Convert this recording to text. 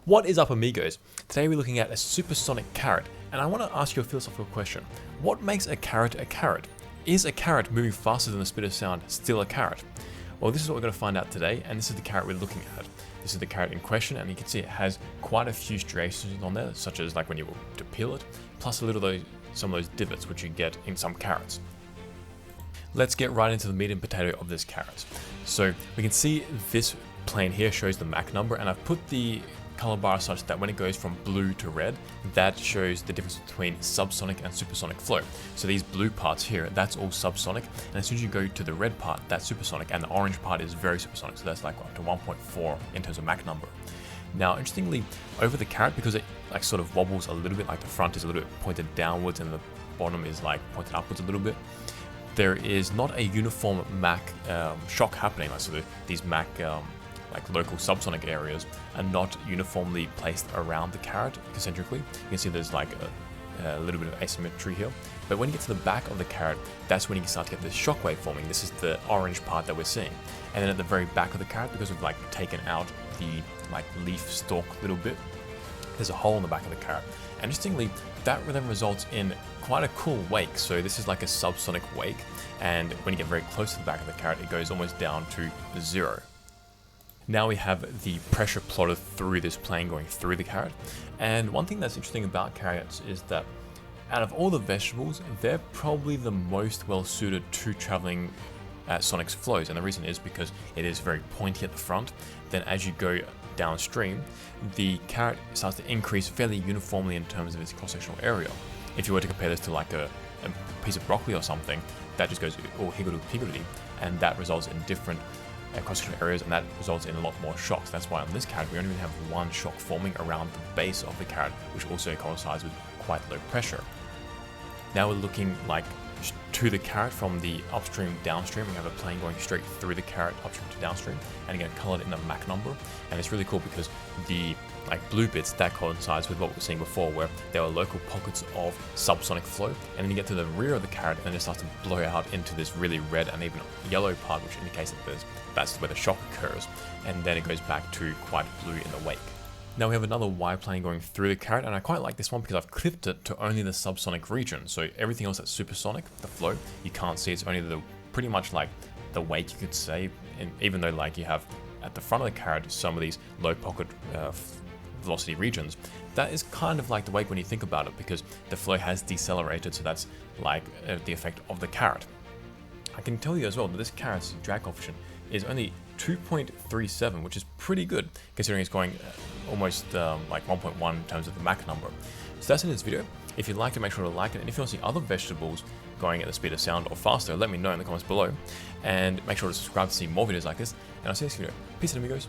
What is up, amigos? Today we're looking at a supersonic carrot, and I want to ask you a philosophical question. What makes a carrot a carrot? Is a carrot moving faster than the speed of sound still a carrot? Well, this is what we're going to find out today, and this is the carrot we're looking at. This is the carrot in question, and you can see it has quite a few striations on there, such as like when you were to peel it, plus a little some of those divots which you get in some carrots. Let's get right into the meat and potato of this carrot. So we can see this plane here shows the Mach number, and I've put the color bar such that when it goes from blue to red, that shows the difference between subsonic and supersonic flow. So these blue parts here, that's all subsonic, and as soon as you go to the red part, that's supersonic, and the orange part is very supersonic, so that's like up to 1.4 in terms of Mach number. Now, interestingly, over the carrot, because it like sort of wobbles a little bit, like the front is a little bit pointed downwards and the bottom is like pointed upwards a little bit, there is not a uniform Mach shock happening. Like, so these Mach like local subsonic areas are not uniformly placed around the carrot concentrically. You can see there's like a little bit of asymmetry here. But when you get to the back of the carrot, that's when you start to get this shock wave forming. This is the orange part that we're seeing. And then at the very back of the carrot, because we've like taken out the like leaf stalk little bit, there's a hole in the back of the carrot. And interestingly, that then results in quite a cool wake. So this is like a subsonic wake. And when you get very close to the back of the carrot, it goes almost down to 0. Now we have the pressure plotted through this plane going through the carrot. And one thing that's interesting about carrots is that out of all the vegetables, they're probably the most well suited to traveling at sonic flows. And the reason is because it is very pointy at the front. Then as you go downstream, the carrot starts to increase fairly uniformly in terms of its cross-sectional area. If you were to compare this to like a piece of broccoli or something, that just goes all higgledy-piggledy, and that results in different cross-sectional areas, and that results in a lot more shocks. That's why on this carrot we only even have one shock forming around the base of the carrot, which also coincides with quite low pressure. Now we're looking like to the carrot from the upstream downstream. We have a plane going straight through the carrot upstream to downstream, and again colored in the Mach number. And it's really cool because the like blue bits, that coincides with what we were seeing before, where there are local pockets of subsonic flow, and then you get to the rear of the carrot and then it starts to blow out into this really red and even yellow part, which indicates that that's where the shock occurs, and then it goes back to quite blue in the wake. Now we have another Y plane going through the carrot, and I quite like this one because I've clipped it to only the subsonic region. So everything else that's supersonic, the flow, you can't see. It's only the pretty much like the wake, you could say. And even though like you have at the front of the carrot some of these low pocket velocity regions, that is kind of like the wake when you think about it, because the flow has decelerated. So that's like the effect of the carrot. I can tell you as well that this carrot's drag coefficient is only 2.37, which is pretty good considering it's going almost like 1.1 in terms of the Mach number. So that's in this video. If you liked it, make sure to like it, and if you want to see other vegetables going at the speed of sound or faster, let me know in the comments below, and make sure to subscribe to see more videos like this, and I'll see you next video. Peace out, amigos.